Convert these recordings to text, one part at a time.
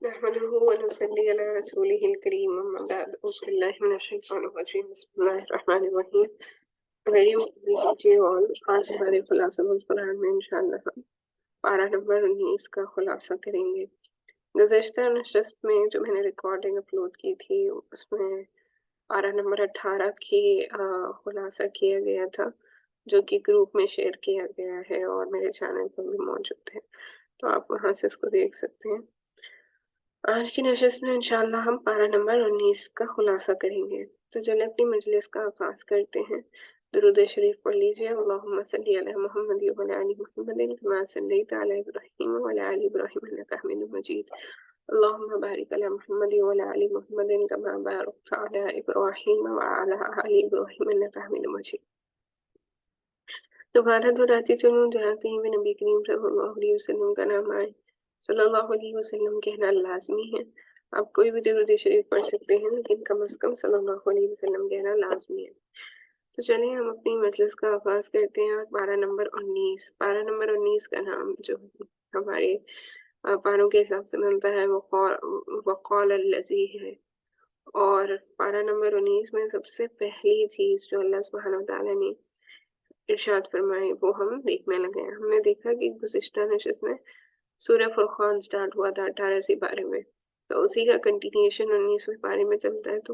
نحمده ونصلي على رسوله الكريم أما بعد أعوذ بالله من الشيطان الرجيم بسم الله الرحمن الرحیم. Very welcome to you all. آج ہمارے خلاصہ القرآن میں انشاءاللہ ہم پارہ نمبر 19 کا خلاصہ کریں گے. گزشتہ نشست میں جو میں نے ریکارڈنگ اپلوڈ کی تھی اس میں پارہ نمبر 18 کی خلاصہ کیا گیا تھا، جو کہ گروپ میں شیئر کیا گیا ہے اور میرے چینل پر بھی موجود ہے، تو آپ وہاں سے اس کو دیکھ سکتے ہیں. آج کی نشست میں انشاءاللہ ہم پارہ نمبر 19 کا خلاصہ کریں گے. تو چلیں اپنی مجلس کا آغاز کرتے ہیں. درود شریف پڑھ لیجیے. اللہم صلی علی محمد وعلی آل محمد کما صلیت علی ابراہیم وعلی آل ابراہیم انک حمید مجید. اللہم بارک علی محمد وعلی آل محمد کما بارکت علی ابراہیم وعلی آل ابراہیم انک حمید مجید. دوبارہ دہراتی چلوں جہاں کہیں بھی نبی کریم صلی اللہ علیہ وسلم کا نام آئے، صلی اللہ علیہ وسلم کہنا لازمی ہے. آپ کوئی بھی درود شریف پڑھ سکتے ہیں لیکن کم از کم صلی اللہ علیہ وسلم کہنا لازمی ہے. تو چلیں ہم اپنی مجلس کا آغاز کرتے ہیں. اور پارہ نمبر 19 کا نام جو ہمارے پاروں کے حساب سے ملتا ہے وہ وقال الذی ہے. اور پارہ نمبر 19 میں سب سے پہلی چیز جو اللہ سبحانہ وتعالیٰ نے ارشاد فرمائی وہ ہم دیکھنے لگے ہیں. ہم نے دیکھا کہ گزشتہ نشست میں سورہ فرقان سٹارٹ ہوا تھا 18 پارے میں، تو اسی کا کنٹینیوشن 19ویں پارے میں چلتا ہے. تو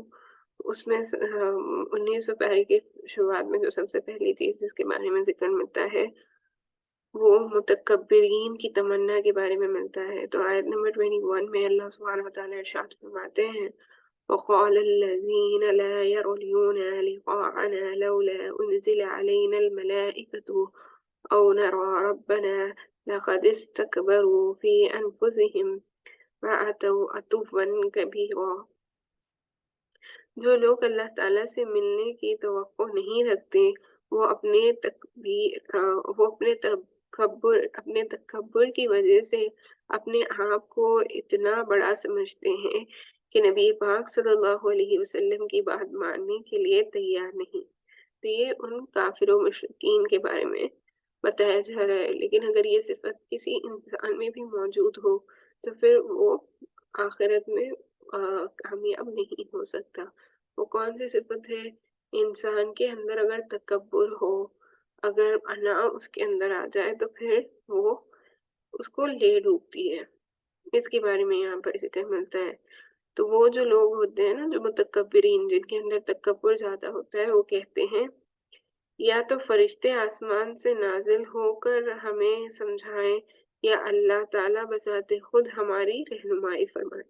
اس میں 19ویں پارے کی شروعات میں جو سب سے پہلی چیز جس کے بارے میں ذکر ملتا ہے وہ متکبرین کی تمنا کے بارے میں ملتا ہے. تو آیت نمبر 21 میں اللہ سبحانہ وتعالیٰ ارشاد فرماتے ہیں وقال الذين لا يرجون لقاءنا لولا أنزل علينا الملائكة أو نرى ربنا لقد استكبروا في أنفسهم وأتوا عتوا كبيرا. جو لوگ اللہ تعالیٰ سے ملنے کی توقع نہیں رکھتے وہ اپنے تکبر کی وجہ سے اپنے آپ کو اتنا بڑا سمجھتے ہیں کہ نبی پاک صلی اللہ علیہ وسلم کی بات ماننے کے لیے تیار نہیں. تو یہ ان کافر و مشرکین کے بارے میں بتایا جا رہا ہے. لیکن اگر یہ صفت کسی انسان میں بھی موجود ہو تو پھر وہ آخرت میں کامیاب نہیں ہو سکتا. وہ کون سی صفت ہے؟ انسان کے اندر اگر تکبر ہو، اگر انا اس کے اندر آ جائے تو پھر وہ اس کو لے ڈوبتی ہے. اس کے بارے میں یہاں پر ذکر ملتا ہے. تو وہ جو لوگ ہوتے ہیں نا جو متکبرین، جن کے اندر تکبر زیادہ ہوتا ہے، وہ کہتے ہیں یا تو فرشتے آسمان سے نازل ہو کر ہمیں سمجھائیں یا اللہ تعالیٰ بذات خود ہماری رہنمائی فرمائے.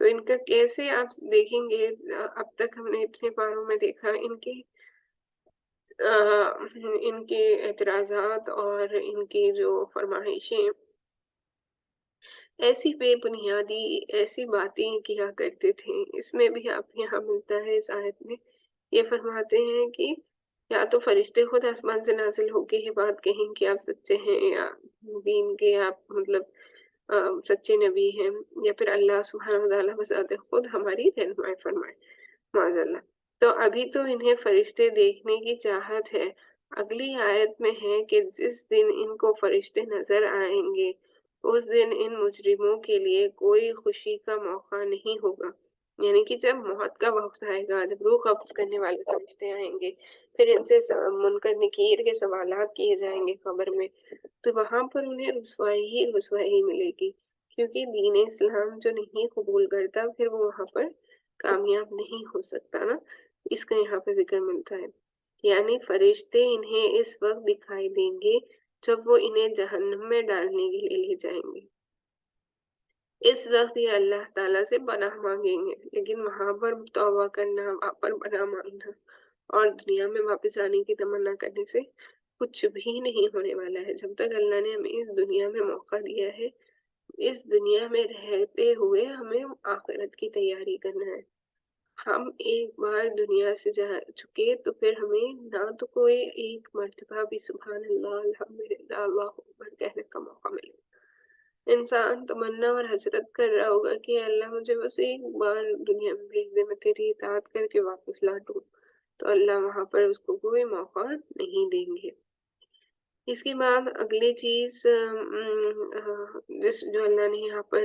تو ان کا کیسے آپ دیکھیں گے، اب تک ہم نے اتنے پاروں میں دیکھا ان کے اعتراضات اور ان کی جو فرمائشیں ایسی بے بنیادی ایسی باتیں کیا کرتے تھے. اس میں بھی آپ یہاں ملتا ہے اس آیت میں یہ فرماتے ہیں کہ یا تو فرشتے خود آسمان سے نازل ہو کے یہ بات کہیں کہ آپ سچے ہیں یا دین کے آپ مطلب سچے نبی ہیں، یا پھر اللہ سبحانہ وتعالیٰ بذات خود ہماری رہنمائی فرمائے معاذ اللہ. تو ابھی تو انہیں فرشتے دیکھنے کی چاہت ہے. اگلی آیت میں ہے کہ جس دن ان کو فرشتے نظر آئیں گے اس دن ان مجرموں کے لیے کوئی خوشی کا موقع نہیں ہوگا. یعنی کہ جب موت کا وقت آئے گا، جب روح قبض کرنے والے فرشتے آئیں گے، پھر ان سے منکر نکیر کے سوالات کیے جائیں گے قبر میں، تو وہاں پر انہیں رسوائی ملے گی. کیونکہ دین اسلام جو نہیں قبول کرتا پھر وہ وہاں پر کامیاب نہیں ہو سکتا نا. اس کا یہاں پہ ذکر ملتا ہے. یعنی فرشتے انہیں اس وقت دکھائی دیں گے جب وہ انہیں جہنم میں ڈالنے کے لیے لے جائیں گے. اس وقت یہ اللہ تعالیٰ سے پناہ مانگیں گے، لیکن وہاں پر توبہ کرنا، وہاں پر پناہ مانگنا اور دنیا میں واپس آنے کی تمنا کرنے سے کچھ بھی نہیں ہونے والا ہے. جب تک اللہ نے ہمیں اس دنیا میں موقع دیا ہے، اس دنیا میں رہتے ہوئے ہمیں آخرت کی تیاری کرنا ہے. ہم ایک بار دنیا سے جا چکے تو پھر ہمیں نہ تو کوئی ایک مرتبہ بھی سبحان اللہ الحمدللہ اللہ اکبر کہنے کا موقع ملے. انسان تمنا اور حسرت کر رہا ہوگا کہ اللہ مجھے بس ایک بار دنیا میں بھیج دے، میں تیری اطاعت کر کے واپس لوٹوں. تو اللہ وہاں پر اس کو کوئی موقع نہیں دیں گے. اس کے بعد اگلی چیز جو اللہ نے یہاں پر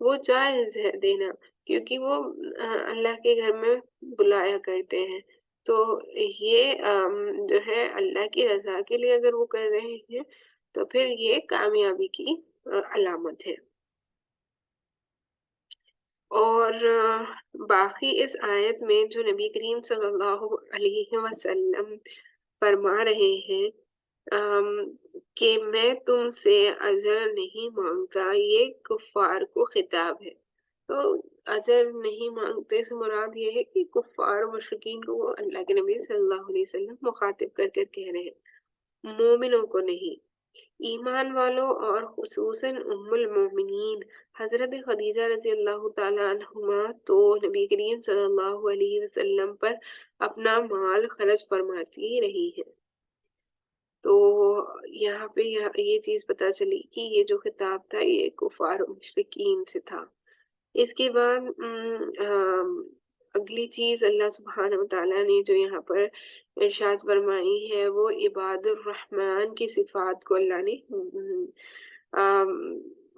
وہ جائز ہے دینا، کیونکہ وہ اللہ کے گھر میں بلایا کرتے ہیں۔ تو یہ جو ہے اللہ کی رضا کے لیے اگر وہ کر رہے ہیں تو پھر یہ کامیابی کی علامت ہے۔ اور باقی اس آیت میں جو نبی کریم صلی اللہ علیہ وسلم فرما رہے ہیں کہ میں تم سے اجر نہیں مانگتا، یہ کفار کو خطاب ہے۔ تو اجر نہیں مانگتے سے مراد یہ ہے کہ کفار و مشرکین کو وہ اللہ کے نبی صلی اللہ علیہ وسلم مخاطب کر کر کہہ رہے ہیں، مومنوں کو نہیں۔ ایمان والوں اور خصوصاً ام المومنین حضرت خدیجہ رضی اللہ تعالیٰ عنہما تو نبی کریم صلی اللہ علیہ وسلم پر اپنا مال خرچ فرماتی رہی ہے۔ تو یہاں پہ یہ چیز پتہ چلی کہ یہ جو خطاب تھا یہ کفار و مشرکین سے تھا۔ اس کے بعد اگلی چیز اللہ سبحانہ وتعالیٰ نے جو یہاں پر ارشاد فرمائی ہے وہ عباد الرحمن کی صفات کو اللہ نے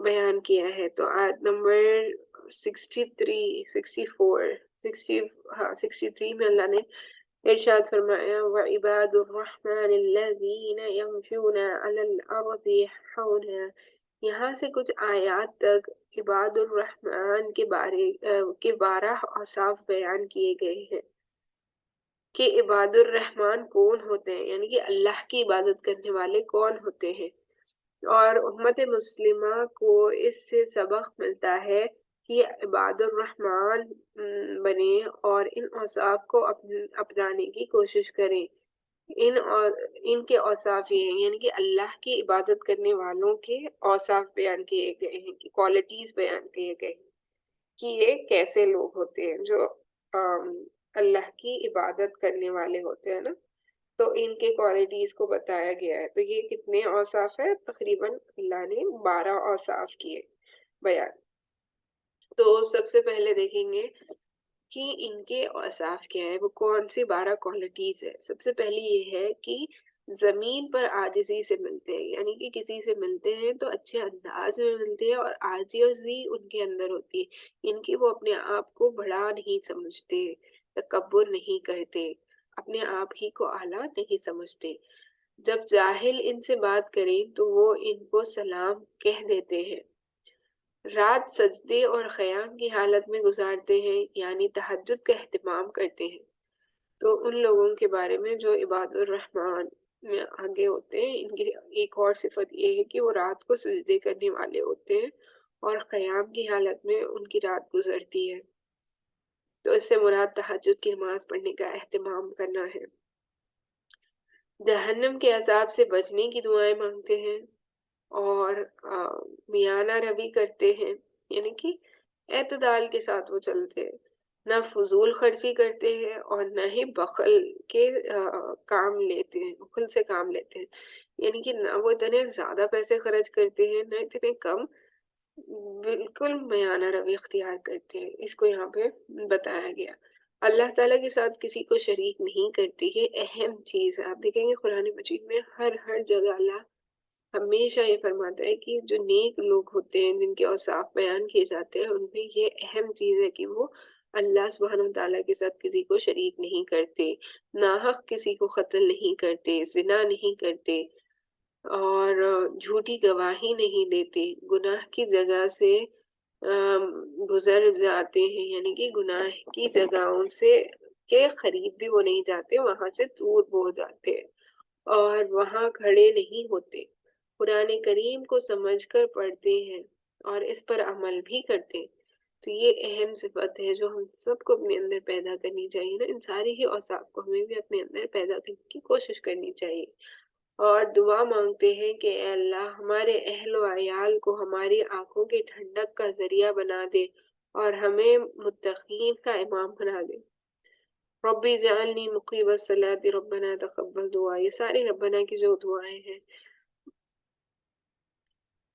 بیان کیا ہے۔ تو آیت نمبر 63 میں اللہ نے ارشاد فرمایا وَعِبَادُ الرَّحْمَنِ الَّذِينَ يَمْشُونَ عَلَى الْأَرْضِ حَوْنًا۔ یہاں سے کچھ آیات تک عباد الرحمن کے 12 اوصاف بیان کیے گئے ہیں کہ عباد الرحمن کون ہوتے ہیں، یعنی کہ اللہ کی عبادت کرنے والے کون ہوتے ہیں۔ اور امت مسلمہ کو اس سے سبق ملتا ہے کہ عباد الرحمن بنے اور ان اوصاف کو اپنانے کی کوشش کریں۔ ان کے اوصاف یہ ہیں، یعنی کہ اللہ کی عبادت کرنے والوں کے اوصاف بیان کیے گئے ہیں، کہ کوالٹیز بیان کیے گئے ہیں کہ یہ کیسے لوگ ہوتے ہیں جو اللہ کی عبادت کرنے والے ہوتے ہیں نا، تو ان کے کوالٹیز کو بتایا گیا ہے۔ تو یہ کتنے اوصاف ہیں؟ تقریباً اللہ نے 12 اوصاف کیے بیان۔ تو سب سے پہلے دیکھیں گے کہ ان کے اوصاف کیا ہے، وہ کون سی 12 کوالٹیز ہے۔ سب سے پہلی یہ ہے کہ زمین پر عاجزی سے ملتے ہیں، یعنی کہ کسی سے ملتے ہیں تو اچھے انداز میں ملتے ہیں اور عاجزی ان کے اندر ہوتی ہے، ان کی وہ اپنے آپ کو بڑا نہیں سمجھتے، تکبر نہیں کرتے، اپنے آپ ہی کو اعلیٰ نہیں سمجھتے۔ جب جاہل ان سے بات کریں تو وہ ان کو سلام کہہ دیتے ہیں۔ رات سجدے اور قیام کی حالت میں گزارتے ہیں، یعنی تہجد کا اہتمام کرتے ہیں۔ تو ان لوگوں کے بارے میں جو عباد الرحمن میں آگے ہوتے ہیں، ان کی ایک اور صفت یہ ہے کہ وہ رات کو سجدے کرنے والے ہوتے ہیں اور قیام کی حالت میں ان کی رات گزرتی ہے۔ تو اس سے مراد تہجد کی نماز پڑھنے کا اہتمام کرنا ہے۔ جہنم کے عذاب سے بچنے کی دعائیں مانگتے ہیں اور میانہ روی کرتے ہیں، یعنی کہ اعتدال کے ساتھ وہ چلتے ہیں، نہ فضول خرچی کرتے ہیں اور نہ ہی بخل کے کام لیتے ہیں، بخل سے کام لیتے ہیں، یعنی کہ نہ وہ اتنے زیادہ پیسے خرچ کرتے ہیں نہ اتنے کم، بالکل میانہ روی اختیار کرتے ہیں۔ اس کو یہاں پہ بتایا گیا۔ اللہ تعالیٰ کے ساتھ کسی کو شریک نہیں کرتی، یہ اہم چیز ہے۔ آپ دیکھیں گے قرآن مجید میں ہر جگہ اللہ ہمیشہ یہ فرماتا ہے کہ جو نیک لوگ ہوتے ہیں جن کے اوصاف بیان کیے جاتے ہیں ان میں یہ اہم چیز ہے کہ وہ اللہ سبحانہ وتعالیٰ کے ساتھ کسی کو شریک نہیں کرتے، ناحق کسی کو قتل نہیں کرتے، زنا نہیں کرتے اور جھوٹی گواہی نہیں دیتے، گناہ کی جگہ سے گزر جاتے ہیں، یعنی کہ گناہ کی جگہوں سے کے قریب بھی وہ نہیں جاتے، وہاں سے دور ہو جاتے اور وہاں کھڑے نہیں ہوتے، قرآن کریم کو سمجھ کر پڑھتے ہیں اور اس پر عمل بھی کرتے ہیں۔ تو یہ اہم صفت ہے جو ہم سب کو اپنے اندر پیدا کرنی چاہیے نا، ان ساری ہی اوصاف کو ہمیں بھی اپنے اندر پیدا کرنے کی کوشش کرنی چاہیے۔ اور دعا مانگتے ہیں کہ اے اللہ ہمارے اہل و عیال کو ہماری آنکھوں کی ٹھنڈک کا ذریعہ بنا دے اور ہمیں متقین کا امام بنا دے۔ ربی جعلنی مقیم الصلاۃ ربنا تقبل دعا، یہ ساری ربنا کی جو دعائیں ہیں،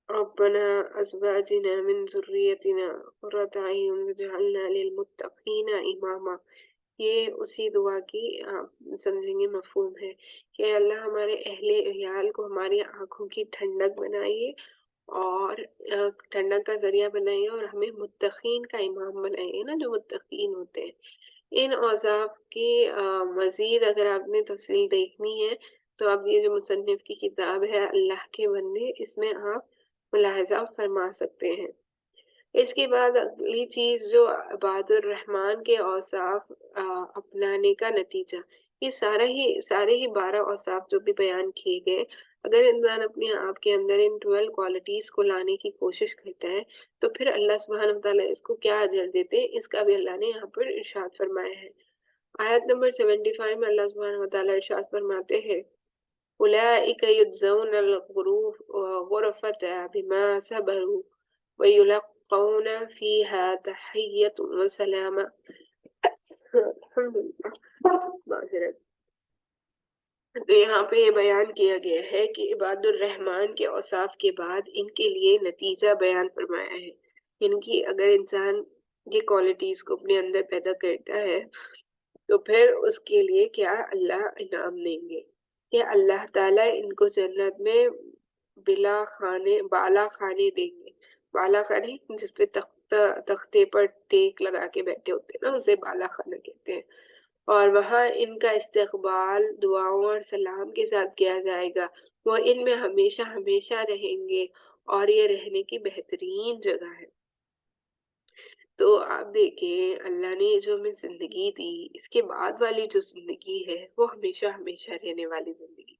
ربنا ازواجنا من ذریتنا قرۃ اعین واجعلنا للمتقین اماما، یہ اسی دعا کی آپ سمجھیں گے مفہوم ہے کہ اللہ ہمارے اہل عیال کو ہماری آنکھوں کی ٹھنڈک بنائیے اور ٹھنڈک کا ذریعہ بنائے اور ہمیں متقین کا امام بنائے نا، جو متقین ہوتے ہیں۔ ان اوصاف کی مزید اگر آپ نے تفصیل دیکھنی ہے تو آپ یہ جو مصنف کی کتاب ہے اللہ کے بندے، اس میں آپ ملاحظہ فرما سکتے ہیں۔ اس کے بعد اگلی چیز جو عباد الرحمن کے اوصاف اپنانے کا نتیجہ، یہ سارے ہی 12 اوصاف جو بھی بیان کیے گئے، اگر انسان اپنے آپ کے اندر ان 12 کوالٹیز کو لانے کی کوشش کرتا ہے تو پھر اللہ سبحانہ وتعالیٰ اس کو کیا اجر دیتے ہیں، اس کا بھی اللہ نے یہاں پر ارشاد فرمایا ہے۔ آیت نمبر 75 میں اللہ سبحانہ وتعالیٰ ارشاد فرماتے ہیں اولئک یجزون الغرفة بما صبروا ویلقون فیہا تحیۃ وسلام۔ الحمدللہ، معذرت۔ تو یہاں پہ یہ بیان کیا گیا ہے کہ عباد الرحمن کے اوصاف کے بعد ان کے لیے نتیجہ بیان فرمایا ہے، یعنی کہ اگر انسان یہ کوالٹیز کو اپنے اندر پیدا کرتا ہے تو پھر اس کے لیے کیا اللہ انعام دیں گے کہ اللہ تعالیٰ ان کو جنت میں بالا خانے دیں گے۔ بالا خانے جس پہ تختے پر ٹیک لگا کے بیٹھے ہوتے ہیں نا، اسے بالا خانہ کہتے ہیں، اور وہاں ان کا استقبال دعاؤں اور سلام کے ساتھ کیا جائے گا۔ وہ ان میں ہمیشہ ہمیشہ رہیں گے اور یہ رہنے کی بہترین جگہ ہے۔ تو آپ دیکھیں اللہ نے جو ہمیں زندگی دی، اس کے بعد والی جو زندگی ہے وہ ہمیشہ ہمیشہ رہنے والی زندگی۔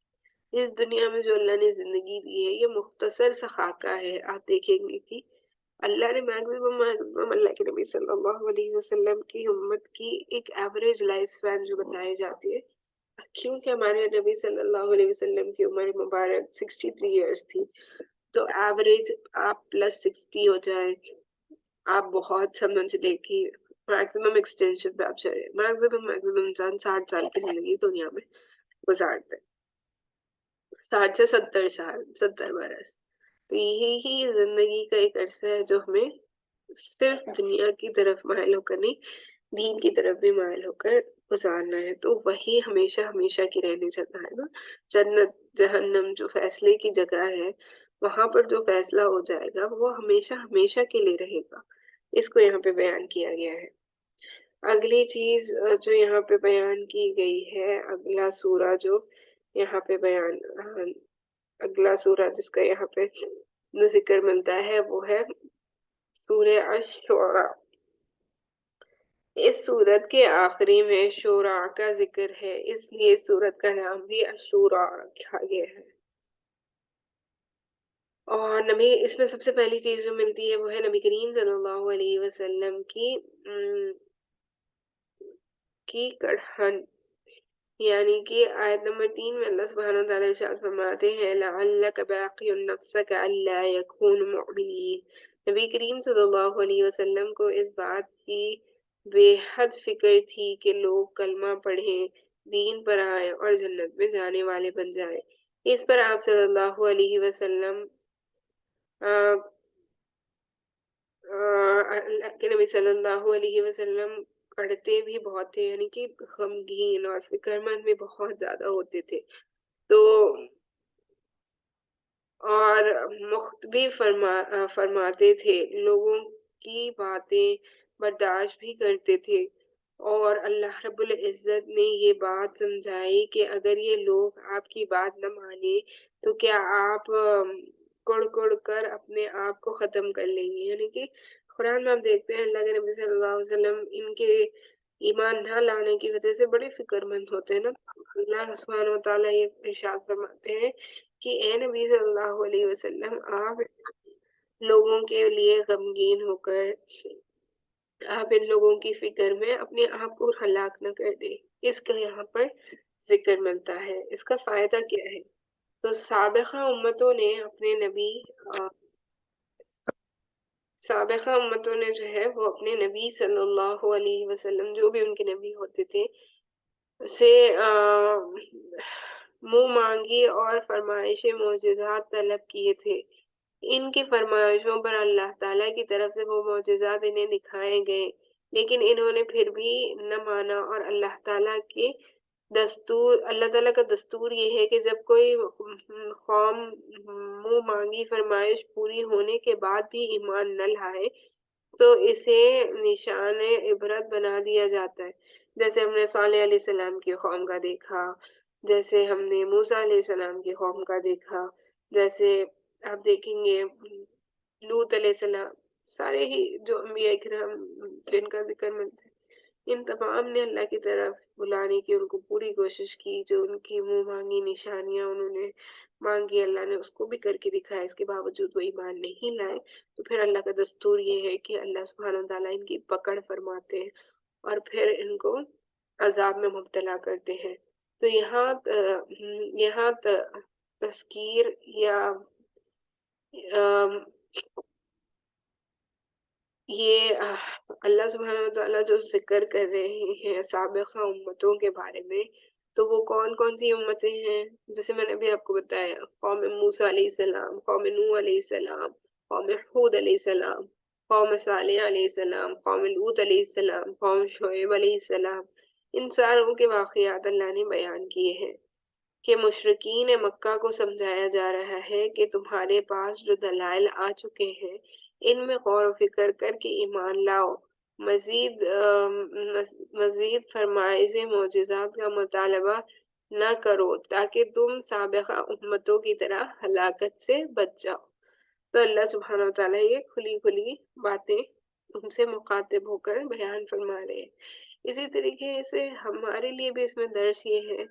اس دنیا میں جو اللہ نے زندگی دی ہے یہ مختصر سا خاکہ ہے۔ آپ دیکھیں گے کہ اللہ نے میکسیمم اللہ کے نبی صلی اللہ علیہ وسلم کی امت کی ایک ایوریج لائف سپین جو بتائی جاتی ہے، کیونکہ ہمارے نبی صلی اللہ علیہ وسلم کی عمر مبارک 63 ایئرس تھی، تو ایوریج آپ +60 ہو جائیں، آپ بہت سمجھ لیں کہ میکسیمم ایکسٹینشن پہ آپ چلے، میکسیمم انسان 60 سال کی زندگی دنیا میں گزارتے ہیں، 60 سے 70 سال، 70 برس۔ تو یہی ہی زندگی کا ایک عرصہ ہے جو ہمیں صرف دنیا کی طرف مائل ہو کر نہیں، دین کی طرف بھی مائل ہو کر گزارنا ہے۔ تو وہی ہمیشہ ہمیشہ کی رہنے جگہ ہے نا، جنت جہنم جو فیصلے کی جگہ ہے، وہاں پر جو فیصلہ ہو جائے گا وہ ہمیشہ ہمیشہ کے لیے رہے گا، اس کو یہاں پہ بیان کیا گیا ہے۔ اگلی چیز جو یہاں پہ بیان کی گئی ہے، اگلا سورہ جو یہاں پہ اگلا سورہ جس کا یہاں پہ ذکر ملتا ہے وہ ہے سورہ الشعراء۔ اس سورت کے آخری میں شعراء کا ذکر ہے، اس لیے اس سورت کا نام بھی الشعراء رکھا گیا ہے۔ اور نبی اس میں سب سے پہلی چیز جو ملتی ہے وہ ہے نبی کریم صلی اللہ علیہ وسلم کی کڑھن، یعنی کہ آیت نمبر 3 میں اللہ سبحانہ وتعالیٰ ارشاد فرماتے ہیں لَعَلَّكَ بَاقِعٌ نَفْسَكَ أَلَّا يَكُونُوا مُؤْمِنِينَ۔ نبی کریم صلی اللہ علیہ وسلم کو اس بات کی بے حد فکر تھی کہ لوگ کلمہ پڑھیں، دین پر آئیں اور جنت میں جانے والے بن جائیں۔ اس پر آپ صلی اللہ علیہ وسلم اللہ کے نبی صلی اللہ علیہ وسلم پڑھتے بھی بہت تھے، یعنی کہ غمگین اور فکر مند بھی بہت زیادہ ہوتے تھے، تو اور مخاطب فرماتے تھے، لوگوں کی باتیں برداشت بھی کرتے تھے، اور اللہ رب العزت نے یہ بات سمجھائی کہ اگر یہ لوگ آپ کی بات نہ مانے تو کیا آپ کڑ کڑ کر اپنے آپ کو ختم کر لیں گے۔ یعنی کہ قرآن میں آپ دیکھتے ہیں اللہ کے نبی صلی اللہ علیہ وسلم ان کے ایمان نہ لانے کی وجہ سے بڑے فکر مند ہوتے ہیں نا، اللہ سبحانہ وتعالیٰ یہ ارشاد فرماتے ہیں کہ اے نبی صلی اللہ علیہ وسلم آپ لوگوں کے لیے غمگین ہو کر آپ ان لوگوں کی فکر میں اپنے آپ کو ہلاک نہ کر دیں۔ اس کا یہاں پر ذکر ملتا ہے، اس کا فائدہ کیا ہے؟ تو سابقہ امتوں نے جو ہے وہ اپنے نبی صلی اللہ علیہ وسلم، جو بھی ان کے نبی ہوتے تھے، سے منہ مانگی اور فرمائش معجزات طلب کیے تھے۔ ان کی فرمائشوں پر اللہ تعالیٰ کی طرف سے وہ معجزات انہیں دکھائے گئے، لیکن انہوں نے پھر بھی نہ مانا اور اللہ تعالیٰ کے دستور اللہ تعالیٰ کا دستور یہ ہے کہ جب کوئی قوم منہ مانگی فرمائش پوری ہونے کے بعد بھی ایمان نہ لائے تو اسے نشان عبرت بنا دیا جاتا ہے، جیسے ہم نے صالح علیہ السلام کی قوم کا دیکھا، جیسے ہم نے موسیٰ علیہ السلام کی قوم کا دیکھا، جیسے آپ دیکھیں گے لوط علیہ السلام، سارے ہی جو انبیاء کرام جن کا ذکر ملتا ہے، ان تمام نے اللہ کی طرف بلانے کی ان کو پوری کوشش کی، جو ان کی منہ مانگی نشانیاں انہوں نے مانگی اللہ نے اس کو بھی کر کے دکھایا، اس کے باوجود وہ ایمان نہیں لائے، تو پھر اللہ کا دستور یہ ہے کہ اللہ سبحانہ وتعالیٰ ان کی پکڑ فرماتے ہیں اور پھر ان کو عذاب میں مبتلا کرتے ہیں۔ تو یہاں تذکیر یا یہ اللہ سبحانہ وتعالیٰ جو ذکر کر رہے ہیں سابقہ امتوں کے بارے میں، تو وہ کون کون سی امتیں ہیں؟ جیسے میں نے ابھی آپ کو بتایا، قوم موسیٰ علیہ السلام، قوم نوح علیہ السلام، قوم ہود علیہ السلام، قوم صالح علیہ السلام، قوم لوط علیہ السلام، قوم شعیب علیہ السلام، ان ساروں کے واقعات اللہ نے بیان کیے ہیں کہ مشرکین مکہ کو سمجھایا جا رہا ہے کہ تمہارے پاس جو دلائل آ چکے ہیں ان میں غور و فکر کر کے ایمان لاؤ، مزید فرمائش معجزات کا مطالبہ نہ کرو تاکہ تم سابقہ امتوں کی طرح ہلاکت سے بچ جاؤ۔ تو اللہ سبحانہ وتعالیٰ یہ کھلی کھلی باتیں ان سے مخاطب ہو کر بیان فرما رہے ہیں۔ اسی طریقے سے ہمارے لیے بھی اس میں درس یہ ہے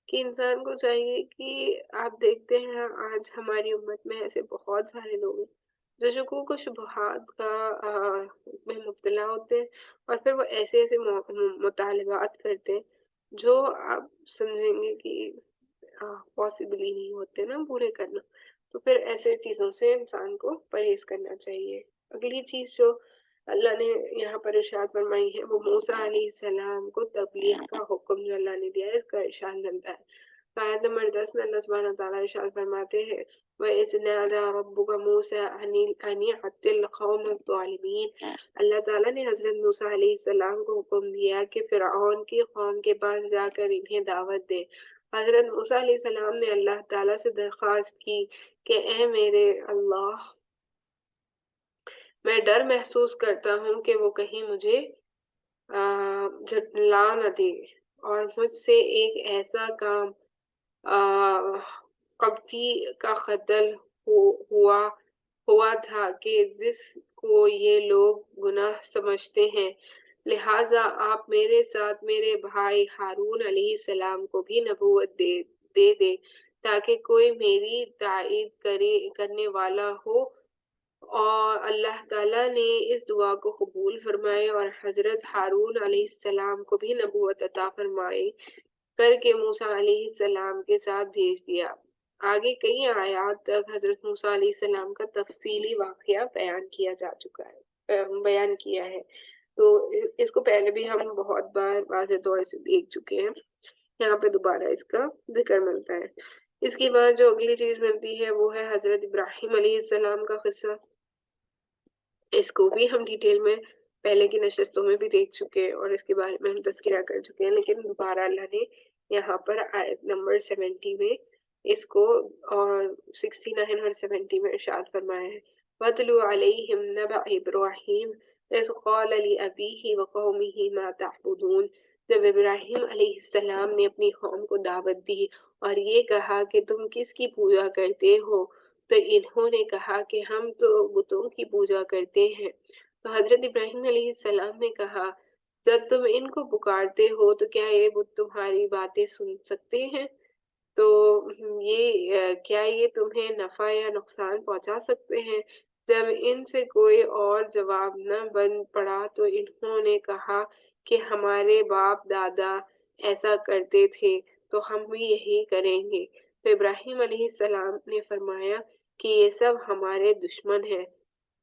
کہ انسان کو چاہیے کہ آپ دیکھتے ہیں آج ہماری امت میں ایسے بہت سارے لوگ ہیں جو شکوک و شبہات میں مبتلا ہوتے ہیں اور پھر وہ ایسے ایسے مطالبات کرتے ہیں جو آپ سمجھیں گے کہ پاسبل ہی نہیں ہوتے نا پورے کرنا، تو پھر ایسے چیزوں سے انسان کو پرہیز کرنا چاہیے۔ اگلی چیز جو اللہ نے یہاں پر ارشاد فرمائی ہے وہ موسیٰ علیہ السلام کو تبلیغ کا حکم جو اللہ نے دیا ہے اس کا ارشاد ملتا ہے۔ آیت نمبر 10 میں اللہ سبحانہ تعالیٰ ارشاد فرماتے ہیں وَإِذْ نَادَىٰ رَبُّكَ مُوسَىٰ أَنِ اعْتِ الْقَوْمَ الظَّالِمِينَ، اللہ تعالیٰ نے حضرت موسیٰ علیہ السلام کو حکم دیا کہ فرعون کی قوم کے پاس جا کر انہیں دعوت دے۔ حضرت موسیٰ علیہ السلام نے اللہ تعالیٰ سے درخواست کی کہ اے میرے اللہ، میں ڈر محسوس کرتا ہوں کہ وہ کہیں مجھے جھٹلا نہ دے اور مجھ سے ایک ایسا کام قبطی کا قتل ہوا تھا کہ جس کو یہ لوگ گناہ سمجھتے ہیں، لہٰذا آپ میرے ساتھ میرے بھائی ہارون علیہ السلام کو بھی نبوت دے دیں تاکہ کوئی میری تائید کرنے والا ہو۔ اور اللہ تعالیٰ نے اس دعا کو قبول فرمائے اور حضرت ہارون علیہ السلام کو بھی نبوت عطا فرمائے کر کے موسیٰ علیہ السلام کے ساتھ بھیج دیا۔ آگے کئی آیات تک حضرت موسیٰ علیہ السلام کا تفصیلی واقعہ بیان کیا جا چکا ہے، بیان کیا ہے، تو اس کو پہلے بھی ہم بہت بار واضح طور سے دیکھ چکے ہیں، یہاں پہ دوبارہ اس کا ذکر ملتا ہے۔ اس کے بعد جو اگلی چیز ملتی ہے وہ ہے حضرت ابراہیم علیہ السلام کا قصہ۔ اس کو بھی ہم ڈیٹیل میں پہلے کی نشستوں میں بھی دیکھ چکے ہیں اور اس کے بارے میں ہم تذکرہ کر چکے ہیں، لیکن دوبارہ اللہ نے یہاں پر آیت نمبر 70 میں اس کو اور 69 اور 70 میں ارشاد فرمایا ہے وَاتْلُ عَلَيْهِمْ نَبَأَ إِبْرَاهِيمَ إِذْ قَالَ لِأَبِيهِ وَقَوْمِهِ مَا تَعْبُدُونَ، جب ابراہیم علیہ السلام نے اپنی قوم کو دعوت دی اور یہ کہا کہ تم کس کی پوجا کرتے ہو، تو انہوں نے کہا کہ ہم تو بتوں کی پوجا کرتے ہیں۔ تو حضرت ابراہیم علیہ السلام نے کہا جب تم ان کو پکارتے ہو تو کیا یہ بت تمہاری باتیں سن سکتے ہیں؟ تو کیا یہ تمہیں نفع یا نقصان پہنچا سکتے ہیں؟ جب ان سے کوئی اور جواب نہ بن پڑا تو انہوں نے کہا کہ ہمارے باپ دادا ایسا کرتے تھے تو ہم بھی یہی کریں گے۔ تو ابراہیم علیہ السلام نے فرمایا کہ یہ سب ہمارے دشمن ہیں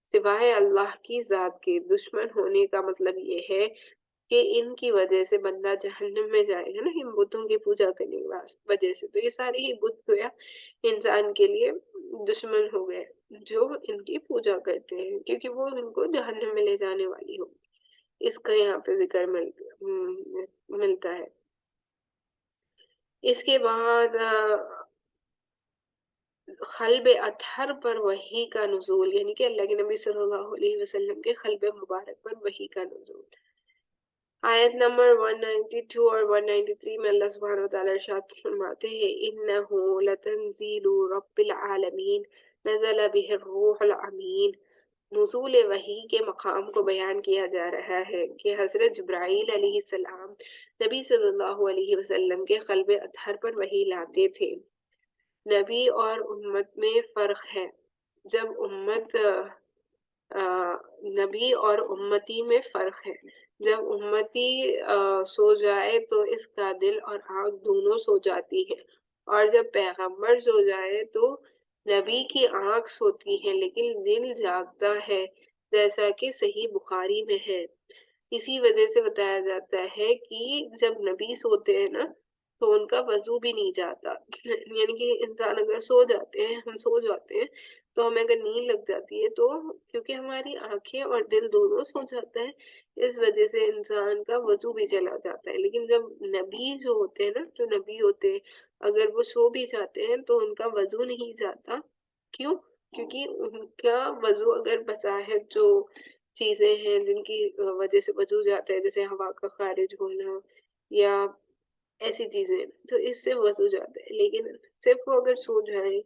سوائے اللہ کی ذات کے۔ دشمن ہونے کا مطلب یہ ہے کہ ان کی وجہ سے بندہ جہنم میں جائے گا نا، ان بتوں کی پوجا کرنے کی وجہ سے، تو یہ سارے ہی بت گویا انسان کے لیے دشمن ہو گئے جو ان کی پوجا کرتے ہیں، کیونکہ وہ ان کو جہنم میں لے جانے والی ہو، اس کا یہاں پہ ذکر ملتا ہے۔ اس کے بعد قلب اطہر پر وحی کا نزول، یعنی کہ اللہ کے نبی صلی اللہ علیہ وسلم کے قلب مبارک پر وحی کا نزول۔ آیت نمبر 192 اور 193 میں اللہ سبحانہ وتعالی ارشاد فرماتے ہیں انہو لتنزیل رب العالمین نزل بہ الروح الامین۔ نزول وحی کے مقام کو بیان کیا جا رہا ہے کہ حضرت جبرائیل علیہ السلام نبی صلی اللہ علیہ وسلم کے قلب اطہر پر وحی لاتے تھے۔ نبی اور امت میں فرق ہے۔ جب نبی اور امتی میں فرق ہے۔ جب امتی سو جائے تو اس کا دل اور آنکھ دونوں سو جاتی ہے، اور جب پیغمبر سو جائے تو نبی کی آنکھ سوتی ہے لیکن دل جاگتا ہے، جیسا کہ صحیح بخاری میں ہے۔ اسی وجہ سے بتایا جاتا ہے کہ جب نبی سوتے ہیں نا تو ان کا وضو بھی نہیں جاتا، یعنی کہ انسان اگر سو جاتے ہیں، ہم سو جاتے ہیں تو ہمیں اگر نیند لگ جاتی ہے تو کیونکہ ہماری آنکھیں اور دل دونوں سو جاتا ہے، اس وجہ سے انسان کا وضو بھی چلا جاتا ہے۔ لیکن جب نبی جو ہوتے ہیں نا، جو نبی ہوتے ہیں، اگر وہ سو بھی جاتے ہیں تو ان کا وضو نہیں جاتا۔ کیوں؟ کیونکہ ان کا وضو اگر بظاہر جو چیزیں ہیں جن کی وجہ سے وضو جاتا ہے، جیسے ہوا کا خارج ہونا یا ایسی چیزیں، تو اس سے وضو جاتا ہے، لیکن صرف وہ اگر سو جائیں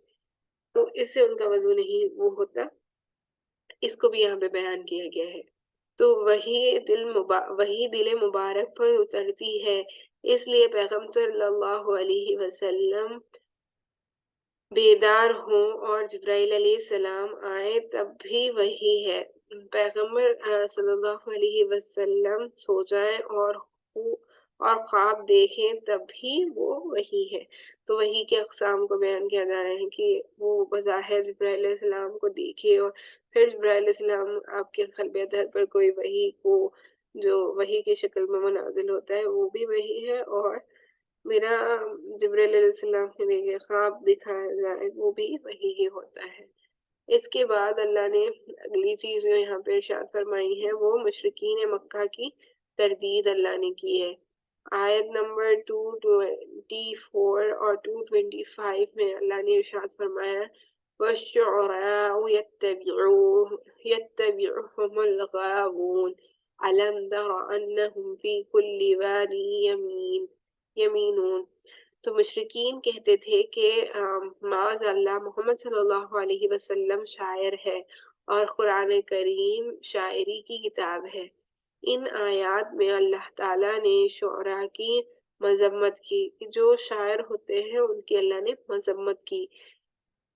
تو اس سے ان کا وضو نہیں وہ ہوتا۔ اس کو بھی یہاں پہ بیان کیا گیا ہے۔ تو وہی دل مبارک پر اترتی ہے، اس لیے پیغمبر صلی اللہ علیہ وسلم بیدار ہوں اور جبرائیل علیہ السلام آئے تب بھی وہی ہے۔ پیغمبر صلی اللہ علیہ وسلم سو جائیں اور خواب دیکھیں تب بھی وہ وہی ہے۔ تو وہی کے اقسام کو بیان کیا جا رہا ہے کہ وہ بظاہر جبرائیل علیہ السلام کو دیکھے، اور پھر جبرائیل علیہ السلام آپ کے قلب اطہر پر کوئی وحی کو جو وحی کی شکل میں منازل ہوتا ہے وہ بھی وہی ہے، اور میرا جبرائیل علیہ السلام کے لیے خواب دکھایا جائے وہ بھی وہی ہی ہوتا ہے۔ اس کے بعد اللہ نے اگلی چیز جو یہاں پہ ارشاد فرمائی ہے وہ مشرکین مکہ کی تردید اللہ نے کی ہے۔ آیت نمبر 224 اور 225 میں اللہ نے ارشاد فرمایا وَالشُّعَرَاءُ يَتَّبِعُهُمُ الْغَاوُونَ أَلَمْ تَرَ أَنَّهُمْ فِي كُلِّ وَادٍ يَمِينُونَ۔ تو مشرکین کہتے تھے کہ معاذ اللہ محمد صلی اللہ علیہ وسلم شاعر ہے اور قرآن کریم شاعری کی کتاب ہے۔ ان آیات میں اللہ تعالیٰ نے شعراء کی مذمت کی، کہ جو شاعر ہوتے ہیں ان کی اللہ نے مذمت کی،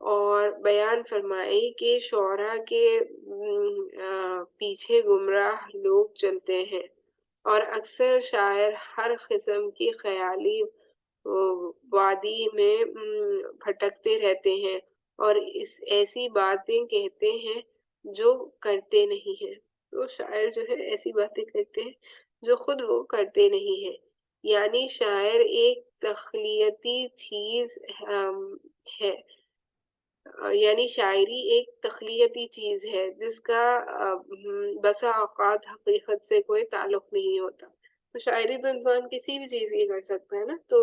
اور بیان فرمائی کہ شعراء کے پیچھے گمراہ لوگ چلتے ہیں، اور اکثر شاعر ہر قسم کی خیالی وادی میں بھٹکتے رہتے ہیں اور ایسی باتیں کہتے ہیں جو کرتے نہیں ہیں۔ تو شاعر جو ہے ایسی باتیں کرتے ہیں جو خود وہ کرتے نہیں ہیں، یعنی شاعر ایک تخلیقی چیز ہے، یعنی شاعری ایک تخلیقی چیز ہے جس کا بسا اوقات حقیقت سے کوئی تعلق نہیں ہوتا۔ تو شاعری تو انسان کسی بھی چیز کی کر سکتا ہے نا، تو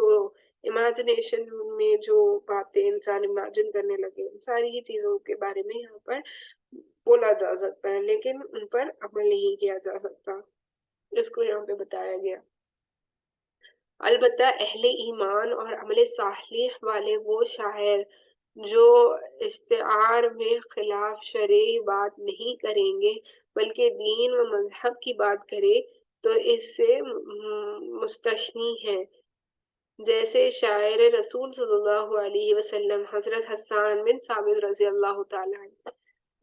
امیجنیشن میں جو باتیں انسان امیجن کرنے لگے ان ساری ہی چیزوں کے بارے میں یہاں پر بولا جا سکتا ہے، لیکن ان پر عمل نہیں کیا جا سکتا، اس کو یہاں پہ بتایا گیا۔ البتہ اہل ایمان اور عمل صالح والے وہ شاعر جو استعار میں خلاف شرعی بات نہیں کریں گے بلکہ دین و مذہب کی بات کرے تو اس سے مستثنی ہے، جیسے شاعر رسول صلی اللہ علیہ وسلم حضرت حسان بن ثابت رضی اللہ تعالیٰ عنہ،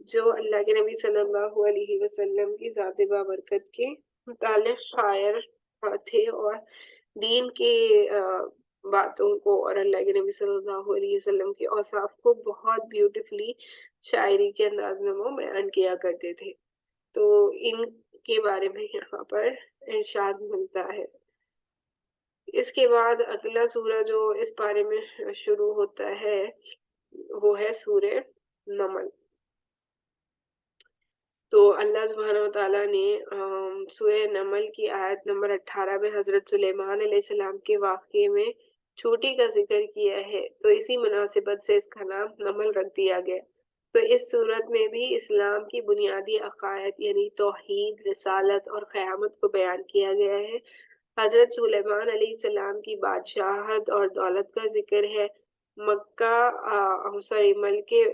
جو اللہ کے نبی صلی اللہ علیہ وسلم کی ذات بابرکت کے متعلق شاعر تھے، اور دین کے باتوں کو اور اللہ کے نبی صلی اللہ علیہ وسلم کے اوصاف کو بہت بیوٹیفلی شاعری کے انداز میں وہ بیان کیا کرتے تھے۔ تو ان کے بارے میں یہاں پر ارشاد ملتا ہے۔ اس کے بعد اگلا سورہ جو اس بارے میں شروع ہوتا ہے وہ ہے سورہ نمل۔ تو اللہ سبحانہ وتعالیٰ نے سورہ نمل کی آیت نمبر 18 میں حضرت سلیمان علیہ السلام کے واقعے میں چوٹی کا ذکر کیا ہے تو اسی مناسبت سے اس کا نام نمل رکھ دیا گیا۔ تو اس صورت میں بھی اسلام کی بنیادی عقائد یعنی توحید، رسالت اور قیامت کو بیان کیا گیا ہے۔ حضرت سلیمان علیہ السلام کی بادشاہت اور دولت کا ذکر ہے۔ ملکہ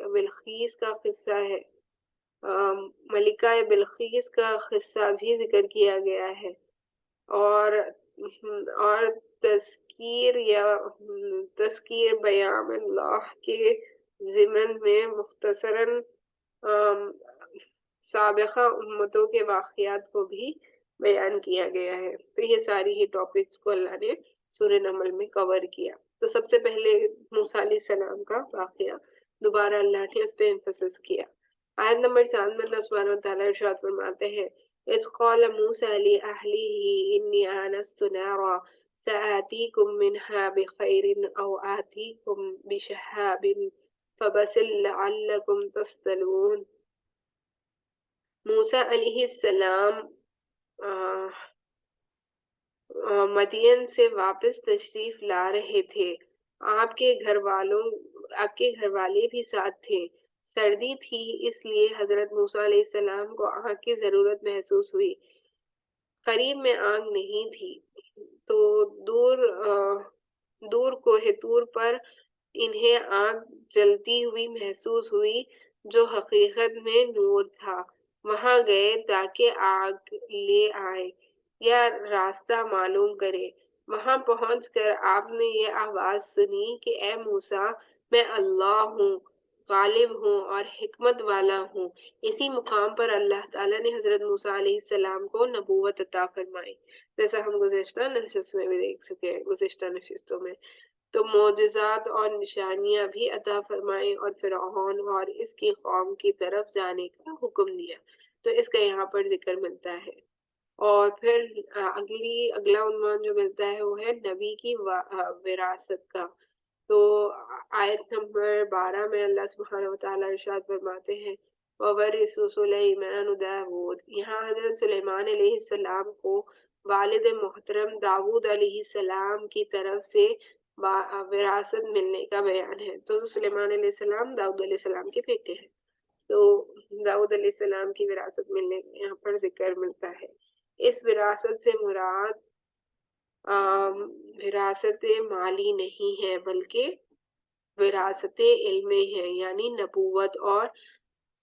بلقیس کا قصہ ہے، ملکہ بلقیس کا قصہ بھی ذکر کیا گیا ہے، اور اور تذکیر بیان اللہ کے ضمن میں مختصراً سابقہ امتوں کے واقعات کو بھی بیان کیا گیا ہے۔ تو یہ ساری ہی ٹاپکس کو اللہ نے سورہ نمل میں کور کیا۔ تو سب سے پہلے موسیٰ علیہ السلام کا واقعہ دوبارہ اللہ نے اس پہ امفسس کیا۔ آیت نمبر 7 میں اللہ سبحانہ وتعالیٰ ارشاد فرماتے ہیں اِذْ قَالَ مُوسَىٰ لِأَهْلِهِ إِنِّي آنَسْتُ نَارًا سَآتِيكُم مِّنْهَا بِخَيْرٍ أَوْ آتِيكُم بِشِهَابٍ فَبَصِرْ لَعَلَّكُمْ تَصْطَلُونَ۔ موسیٰ علیہ السلام مدین سے واپس تشریف لا رہے تھے۔ آپ کے گھر والے بھی ساتھ تھے۔ سردی تھی، اس لیے حضرت موسیٰ علیہ السلام کو آگ کی ضرورت محسوس ہوئی۔ قریب میں آگ نہیں تھی تو دور کوہ طور پر انہیں آگ جلتی ہوئی محسوس ہوئی جو حقیقت میں نور تھا۔ وہاں گئے تاکہ آگ لے آئے یا راستہ معلوم کرے۔ وہاں پہنچ کر آپ نے یہ آواز سنی کہ اے موسیٰ، میں اللہ ہوں، غالب ہوں اور حکمت والا ہوں۔ اسی مقام پر اللہ تعالیٰ نے حضرت موسیٰ علیہ السلام کو نبوت عطا فرمائی، جیسا ہم گزشتہ نشست میں بھی دیکھ چکے ہیں، گزشتہ نشستوں میں۔ تو معجزات اور نشانیاں بھی عطا فرمائیں اور فرعون اور اس کی قوم کی طرف جانے کا حکم دیا۔ تو اس کا یہاں پر ذکر ملتا ہے۔ اور پھر اگلا عنوان جو ملتا ہے وہ ہے نبی کی وراثت کا۔ تو آیت نمبر 12 میں اللہ سبحانہ وتعالیٰ ارشاد فرماتے ہیں وَوَرِثُ سُلَيْمَانُ دَاوُد۔ یہاں حضرت سلیمان علیہ السلام کو والد محترم داؤد علیہ السلام کی طرف سے وراثت ملنے کا بیان ہے۔ تو سلیمان علیہ السلام داؤد علیہ السلام کے بیٹے ہیں، تو داؤد علیہ السلام کی وراثت ملنے کا یہاں پر ذکر ملتا ہے۔ اس وراثت سے مراد وراثت مالی نہیں ہے بلکہ وراثت علمی ہے، یعنی نبوت اور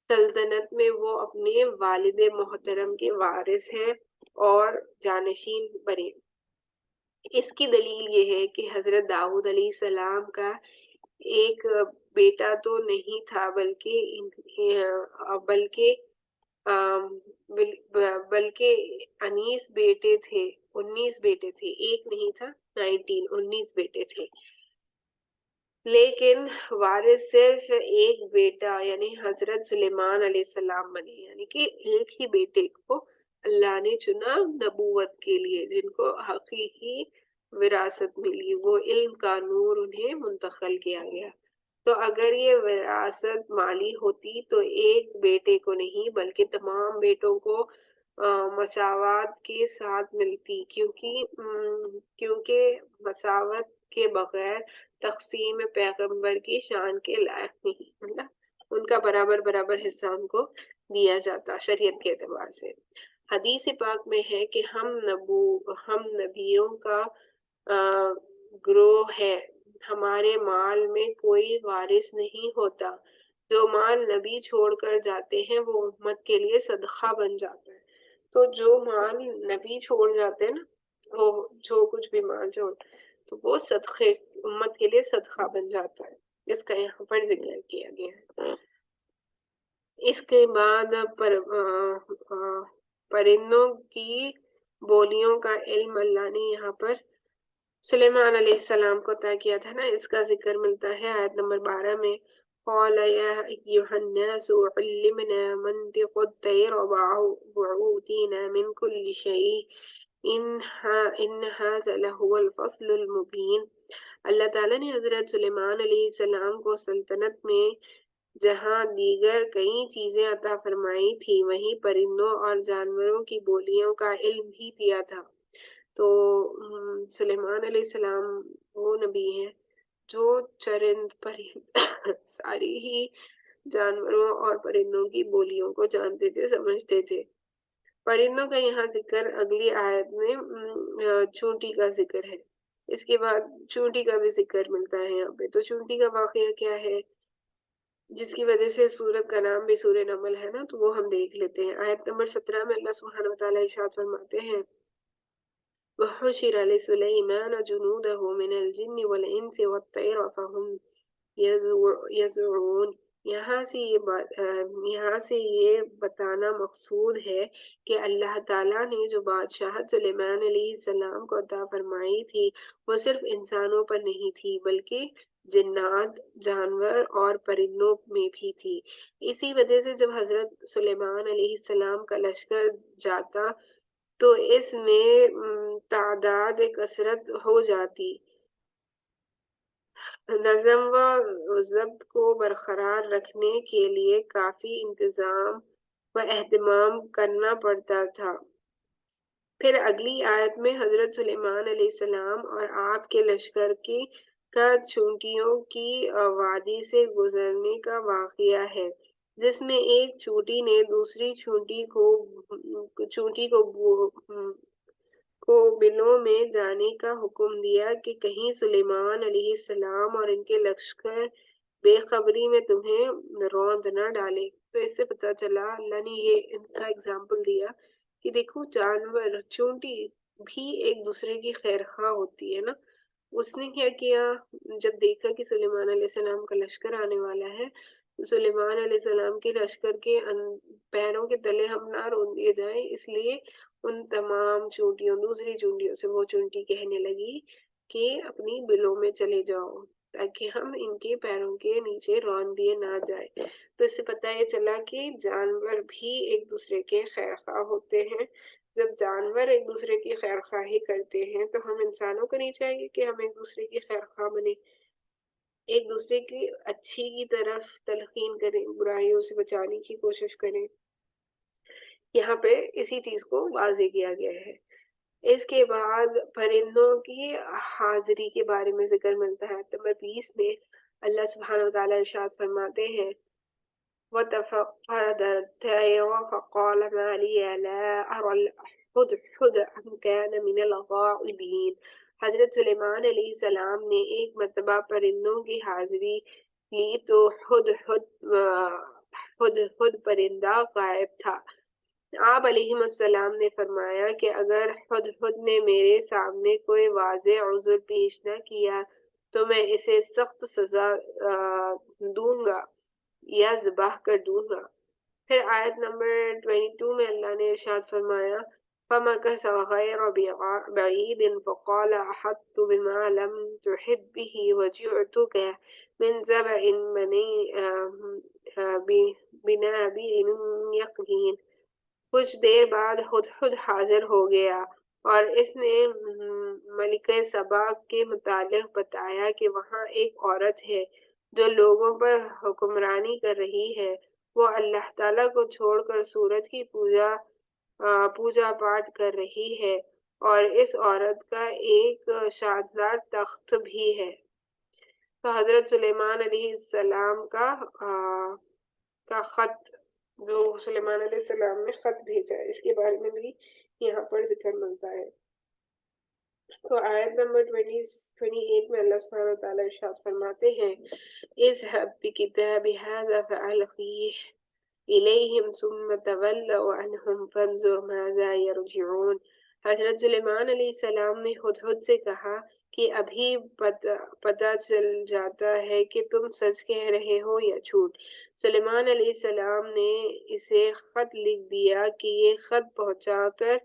سلطنت میں وہ اپنے والد محترم کے وارث ہیں اور جانشین بنے۔ اس کی دلیل یہ ہے کہ حضرت داؤد علیہ السلام کا ایک بیٹا تو نہیں تھا بلکہ 19 بیٹے تھے، ایک نہیں تھا، 19 بیٹے تھے، لیکن وارث صرف ایک بیٹا یعنی حضرت سلیمان علیہ السلام بنے، یعنی کہ ایک ہی بیٹے کو اللہ نے چنا نبوت کے لیے، جن کو حقیقی وراثت ملی، وہ علم کا نور انہیں منتقل کیا گیا۔ تو اگر یہ وراثت مالی ہوتی تو ایک بیٹے کو نہیں بلکہ تمام بیٹوں کو مساوات کے ساتھ ملتی، کیونکہ مساوات کے بغیر تقسیم پیغمبر کی شان کے لائق نہیں، مطلب ان کا برابر حصہ ان کو دیا جاتا شریعت کے اعتبار سے۔ حدیث پاک میں ہے کہ ہم نبیوں کا گروہ ہے، ہمارے مال میں کوئی وارث نہیں ہوتا، جو مال نبی چھوڑ کر جاتے ہیں وہ امت کے لیے صدقہ بن جاتا ہے۔ تو جو مال نبی چھوڑ جاتے ہیں نا، وہ جو کچھ بھی مال چھوڑ تو وہ صدقے امت کے لیے صدقہ بن جاتا ہے، جس کا یہاں پر ذکر کیا گیا ہے۔ اس کے بعد پرندوں کی بولیوں کا علم اللہ نے یہاں پر سلیمان علیہ السلام کو عطا کیا تھا نا، اس کا ذکر ملتا ہے آیت نمبر 12 میں قَالَ يَا أَيُّهَا النَّاسُ عُلِّمْنَا مَنطِقَ الطَّيْرِ وَأُوتِينَا مِنْ كُلِّ شَيْءٍ إِنَّ هَٰذَا لَهُوَ الْفَصْلُ الْمُبِينُ۔ اللہ تعالیٰ نے حضرت سلیمان علیہ السلام کو سلطنت میں جہاں دیگر کئی چیزیں عطا فرمائی تھی، وہیں پرندوں اور جانوروں کی بولیوں کا علم بھی دیا تھا۔ تو سلیمان علیہ السلام وہ نبی ہیں جو چرند پرند ساری ہی جانوروں اور پرندوں کی بولیوں کو جانتے تھے، سمجھتے تھے۔ پرندوں کا یہاں ذکر اگلی آیت میں چونٹی کا ذکر ہے۔ اس کے بعد چونٹی کا بھی ذکر ملتا ہے یہاں پہ۔ تو چونٹی کا واقعہ کیا ہے جس کی وجہ سے سورت کا نام بھی سورہ نمل ہے نا، تو وہ ہم دیکھ لیتے ہیں۔ آیت نمبر 17 میں اللہ سبحانہ وتعالیٰ ارشاد فرماتے ہیں وَحُشِرَ لِسُلَيْمَانَ جُنُودَهُ مِنَ الْجِنِّ وَالْإِنسِ وَالطَّيْرِ فَهُمْ يَزْعُونَ۔ یہاں سے یہ بتانا مقصود ہے کہ اللہ تعالیٰ نے جو بادشاہت سلیمان علیہ السلام کو عطا فرمائی تھی وہ صرف انسانوں پر نہیں تھی بلکہ جنات، جانور اور پرندوں میں بھی تھی۔ اسی وجہ سے جب حضرت سلیمان علیہ السلام کا لشکر جاتا تو اس میں تعداد کثرت ہو جاتی۔ نظم و ضبط کو برقرار رکھنے کے لیے کافی انتظام و اہتمام کرنا پڑتا تھا۔ پھر اگلی آیت میں حضرت سلیمان علیہ السلام اور آپ کے لشکر کا چونٹیوں کی وادی سے گزرنے کا واقعہ ہے، جس میں ایک چونٹی نے دوسری چونٹی کو بلوں میں جانے کا حکم دیا کہ کہیں سلیمان علیہ السلام اور ان کے لشکر بے خبری میں تمہیں روند نہ ڈالے۔ تو اس سے پتہ چلا اللہ نے یہ ان کا اگزامپل دیا کہ دیکھو جانور، چونٹی بھی ایک دوسرے کی خیر خواہ ہوتی ہے نا۔ اس نے کیا کیا، جب دیکھا کہ سلیمان علیہ السلام کا لشکر آنے والا ہے، سلیمان علیہ السلام کے لشکر کے پیروں کے تلے ہم نہ رون دیے جائیں، اس لیے ان تمام چونٹیوں، دوسری چونٹیوں سے وہ چونٹی کہنے لگی کہ اپنی بلوں میں چلے جاؤ تاکہ ہم ان کے پیروں کے نیچے رون دیے نہ جائیں۔ تو اس سے پتہ یہ چلا کہ جانور بھی ایک دوسرے کے خیر خواہ ہوتے ہیں۔ جب جانور ایک دوسرے کی خیر خواہی کرتے ہیں تو ہم انسانوں کو نہیں چاہیے کہ ہم ایک دوسرے کی خیر خواہ بنیں، ایک دوسرے کی اچھی کی طرف تلقین کریں، برائیوں سے بچانے کی کوشش کریں۔ یہاں پہ اسی چیز کو واضح کیا گیا ہے۔ اس کے بعد پرندوں کی حاضری کے بارے میں ذکر ملتا ہے۔ نمبر 20 میں اللہ سبحانہ وتعالیٰ ارشاد فرماتے ہیں وَتَفَقَّدَ الطَّيْرَ فَقَالَ مَا لِيَ لَا أَرَى الْهُدْهُدَ أَمْ كَانَ مِنَ الْغَائِبِينَ۔ حضرت سلیمان علیہ السلام نے ایک مرتبہ پرندوں کی حاضری لی تو ہدہد پرندہ غائب تھا۔ آپ علیہ السلام نے فرمایا کہ اگر ہدہد نے میرے سامنے کوئی واضح عذر پیش نہ کیا تو میں اسے سخت سزا دوں گا یا ذبح کر دوں گا۔ پھر آیت نمبر 22 میں اللہ نے ارشاد فرمایا فَمَكَثَ غَيْرَ بَعِيدٍ فَقَالَ أَحَطتُ بِمَا لَمْ تُحِطْ بِهِ وَجِئْتُكَ مِنْ سَبَإٍ بِنَبَإٍ يَقِينٍ۔ کچھ دیر بعد ہدہد حاضر ہو گیا اور اس نے ملکہ سبا کے متعلق بتایا کہ وہاں ایک عورت ہے جو لوگوں پر حکمرانی کر رہی ہے، وہ اللہ تعالیٰ کو چھوڑ کر سورج کی پوجا پاٹ کر رہی ہے اور اس عورت کا ایک شاندار تخت بھی ہے۔ تو حضرت سلیمان علیہ السلام کا خط، جو سلیمان علیہ السلام نے خط بھیجا ہے، اس کے بارے میں بھی یہاں پر ذکر ملتا ہے۔ تو آیت نمبر 28 میں اللہ سبحانہ وتعالیٰ ارشاد فرماتے ہیں اذهب بکتاب هذا فألقیہ الیہم ثم تولوا عنہم فانظر ماذا یرجعون۔ حضرت سلیمان علیہ السلام نے ہدہد سے کہا کہ ابھی پتہ چل جاتا ہے کہ تم سچ کہہ رہے ہو یا جھوٹ۔ سلیمان علیہ السلام نے اسے خط لکھ دیا کہ یہ خط پہنچا کر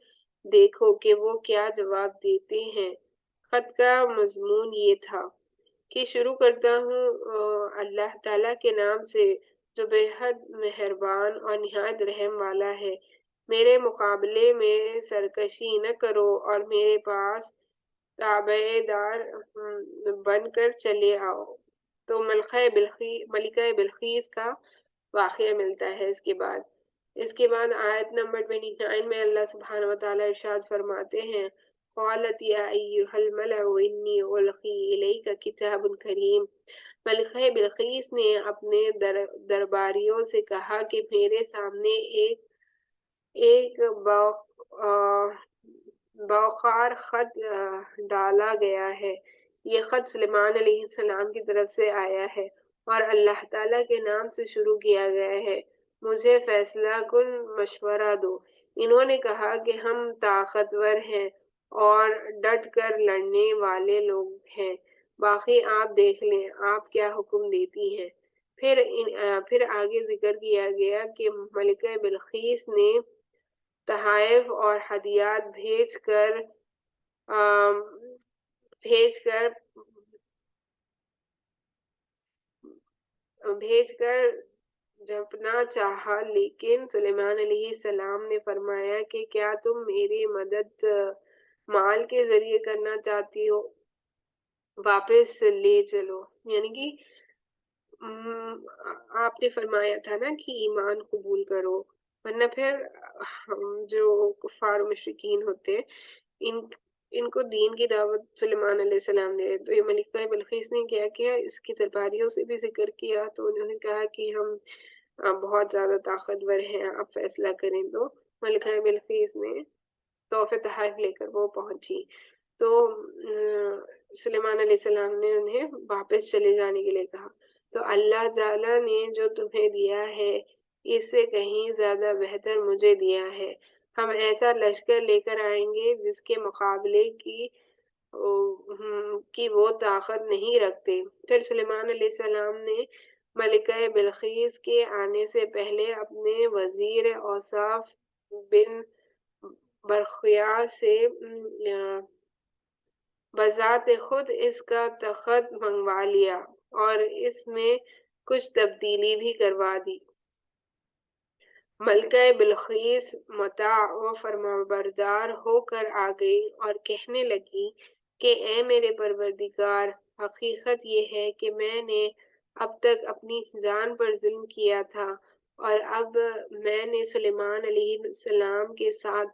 دیکھو کہ وہ کیا جواب دیتے ہیں۔ خط کا مضمون یہ تھا کہ شروع کرتا ہوں اللہ تعالیٰ کے نام سے جو بے حد مہربان اور نہایت رحم والا ہے۔ میرے مقابلے میں سرکشی نہ کرو اور میرے پاس تابع دار بن کر چلے آؤ۔ تو ملکہ بلقیس کا واقعہ ملتا ہے اس کے بعد آیت نمبر 29 میں اللہ سبحانہ وتعالیٰ ارشاد فرماتے ہیں قالت یا ایہا الملأ انی القی الیک کتاب کریم۔ ملکہ بلقیس نے اپنے درباریوں سے کہا کہ میرے سامنے ایک باوقار خط ڈالا گیا ہے۔ یہ خط سلیمان علیہ السلام کی طرف سے آیا ہے اور اللہ تعالیٰ کے نام سے شروع کیا گیا ہے۔ مجھے فیصلہ کن مشورہ دو۔ انہوں نے کہا کہ ہم طاقتور ہیں اور ڈٹ کر لڑنے والے لوگ ہیں، باقی آپ دیکھ لیں آپ کیا حکم دیتی ہیں۔ پھر آگے ذکر کیا گیا کہ ملکہ بلقیس نے تحائف اور ہدیات بھیج کر جھپنا چاہا، لیکن سلیمان علیہ السلام نے فرمایا کہ کیا تم میری مدد مال کے ذریعے کرنا چاہتی ہو؟ واپس لے چلو۔ یعنی کہ آپ نے فرمایا تھا نا کہ ایمان قبول کرو، ورنہ پھر جو کفار و مشرکین ہوتے ہیں ان کو دین کی دعوت سلیمان علیہ السلام نے، تو یہ ملکہ بلقیس نے کیا کیا، اس کی درباریوں سے بھی ذکر کیا، تو انہوں نے کہا کہ ہم بہت زیادہ طاقتور ہیں، آپ فیصلہ کریں۔ تو ملکہ بلقیس نے تحفے تحائف لے کر وہ پہنچی، تو سلیمان علیہ السلام نے انہیں واپس چلے جانے کے لیے کہا۔ تو اللہ تعالیٰ نے جو تمہیں دیا ہے اس سے کہیں زیادہ بہتر مجھے دیا ہے۔ ہم ایسا لشکر لے کر آئیں گے جس کے مقابلے کی وہ طاقت نہیں رکھتے۔ پھر سلیمان علیہ السلام نے ملکہ بلقیس کے آنے سے پہلے اپنے وزیر اوصاف بن برخیا سے بذات خود اس کا تخت منگوا لیا اور اس میں کچھ تبدیلی بھی کروا دی۔ ملکہ بلقیس مطاع و فرمانبردار ہو کر آ گئی اور کہنے لگی کہ اے میرے پروردگار، حقیقت یہ ہے کہ میں نے اب تک اپنی جان پر ظلم کیا تھا اور اب میں نے سلیمان علیہ السلام کے ساتھ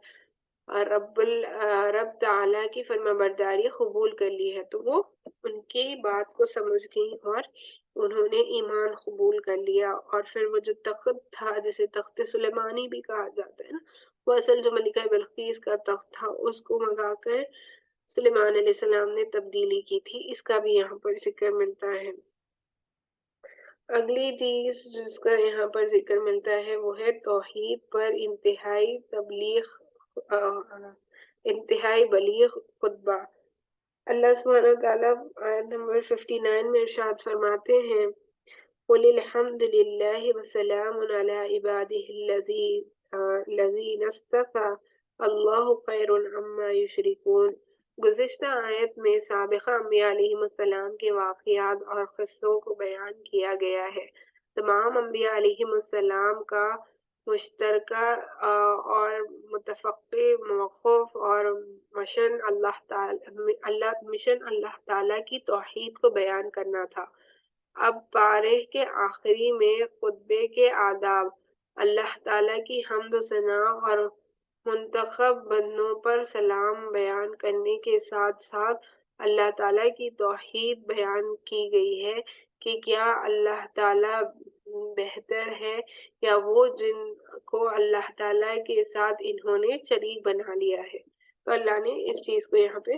رب تعالیٰ کی فرمانبرداری قبول کر لی ہے۔ تو وہ ان کی بات کو سمجھ گئی اور انہوں نے ایمان قبول کر لیا، اور پھر وہ جو تخت تھا جسے تخت سلیمانی بھی کہا جاتا ہے نا، وہ اصل جو ملکہ بلقیس کا تخت تھا اس کو منگا کر سلیمان علیہ السلام نے تبدیلی کی تھی، اس کا بھی یہاں پر ذکر ملتا ہے۔ اگلی چیز جس کا یہاں پر ذکر ملتا ہے وہ ہے توحید پر انتہائی بلیغ خطبہ۔ اللہ سبحانہ وتعالیٰ آیت نمبر 59 میں ارشاد فرماتے ہیں قُلِ الْحَمْدُ لِلَّهِ وَسَلَامٌ عَلَىٰ عِبَادِهِ الَّذِينَ اصْطَفَىٰ اللَّهُ خَيْرٌ عَمَّا يُشْرِكُونَ۔ گزشتہ آیت میں سابقہ انبیاء علیہم السلام کے واقعات اور قصوں کو بیان کیا گیا ہے۔ تمام انبیاء علیہم السلام کا مشترکہ اور متفق موقف اور مشن اللہ تعالیٰ کی توحید کو بیان کرنا تھا۔ اب پارے کے آخری میں خطبے کے آداب، اللہ تعالیٰ کی حمد و ثنا اور منتخب بندوں پر سلام بیان کرنے کے ساتھ ساتھ اللہ تعالیٰ کی توحید بیان کی گئی ہے کہ کیا اللہ تعالیٰ بہتر ہے یا وہ جن کو اللہ تعالیٰ کے ساتھ انہوں نے شریک بنا لیا ہے۔ تو اللہ نے اس چیز کو یہاں پہ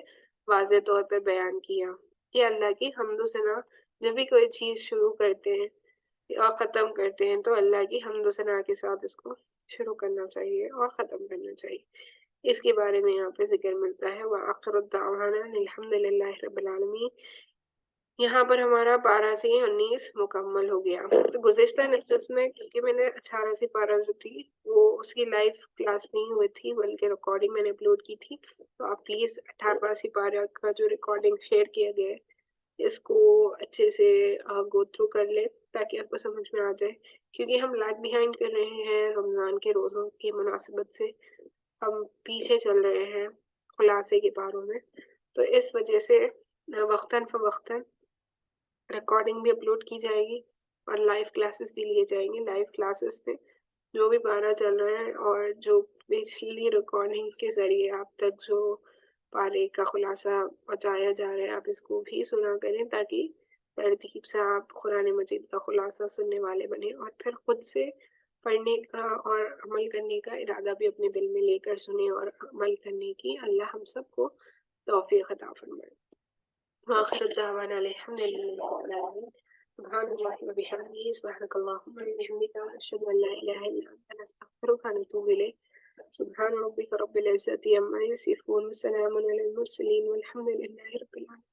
واضح طور پہ بیان کیا کہ اللہ کی حمد و ثنا، جب بھی کوئی چیز شروع کرتے ہیں اور ختم کرتے ہیں تو اللہ کی حمد و ثنا کے ساتھ اس کو شروع کرنا چاہیے اور ختم کرنا چاہیے۔ اس کے بارے میں یہاں پہ ذکر ملتا ہے وَآخِرُ دَعْوَانَا الْحَمْدُ لِلَّهِ رَبِّ الْعَالَمِينَ۔ یہاں پر ہمارا 12 سے 19 مکمل ہو گیا۔ تو گزشتہ نشست میں کیونکہ میں نے 18 سے 12 جو تھی وہ اس کی لائیو کلاس نہیں ہوئی تھی بلکہ ریکارڈنگ میں نے اپلوڈ کی تھی، تو آپ پلیز 18 سے 12 کا جو ریکارڈنگ شیئر کیا گیا ہے اس کو اچھے سے گو تھرو کر لیں تاکہ آپ کو سمجھ میں آ جائے، کیونکہ ہم لیگ بیہائنڈ کر رہے ہیں رمضان کے روزوں کی مناسبت سے، ہم پیچھے چل رہے ہیں خلاصے کے باروں میں، تو اس وجہ سے وقتاً فوقتاً ریکارڈنگ بھی اپلوڈ کی جائے گی اور لائیو کلاسز بھی لیے جائیں گے۔ لائیو کلاسز میں جو بھی پارہ چل رہا ہے اور جو پچھلی ریکارڈنگ کے ذریعے آپ تک جو پارے کا خلاصہ بتایا جا رہا ہے، آپ اس کو بھی سنا کریں تاکہ ترتیب سے آپ قرآن مجید کا خلاصہ سننے والے بنیں، اور پھر خود سے پڑھنے کا اور عمل کرنے کا ارادہ بھی اپنے دل میں لے کر سنیں اور عمل کرنے کی اللہ ہم سب کو توفیق عطا فرمائے۔ وآخر دعوانا الحمد للہ رب العالمین۔ سبحان اللہ وبحمدہ، سبحانک اللہم وبحمدک، اشہد ان لا الہ الا انت، نستغفرک ونتوب الیک۔ سبحان ربک رب العزة عما یصفون، وسلام علی المرسلین، والحمد للہ رب العالمین۔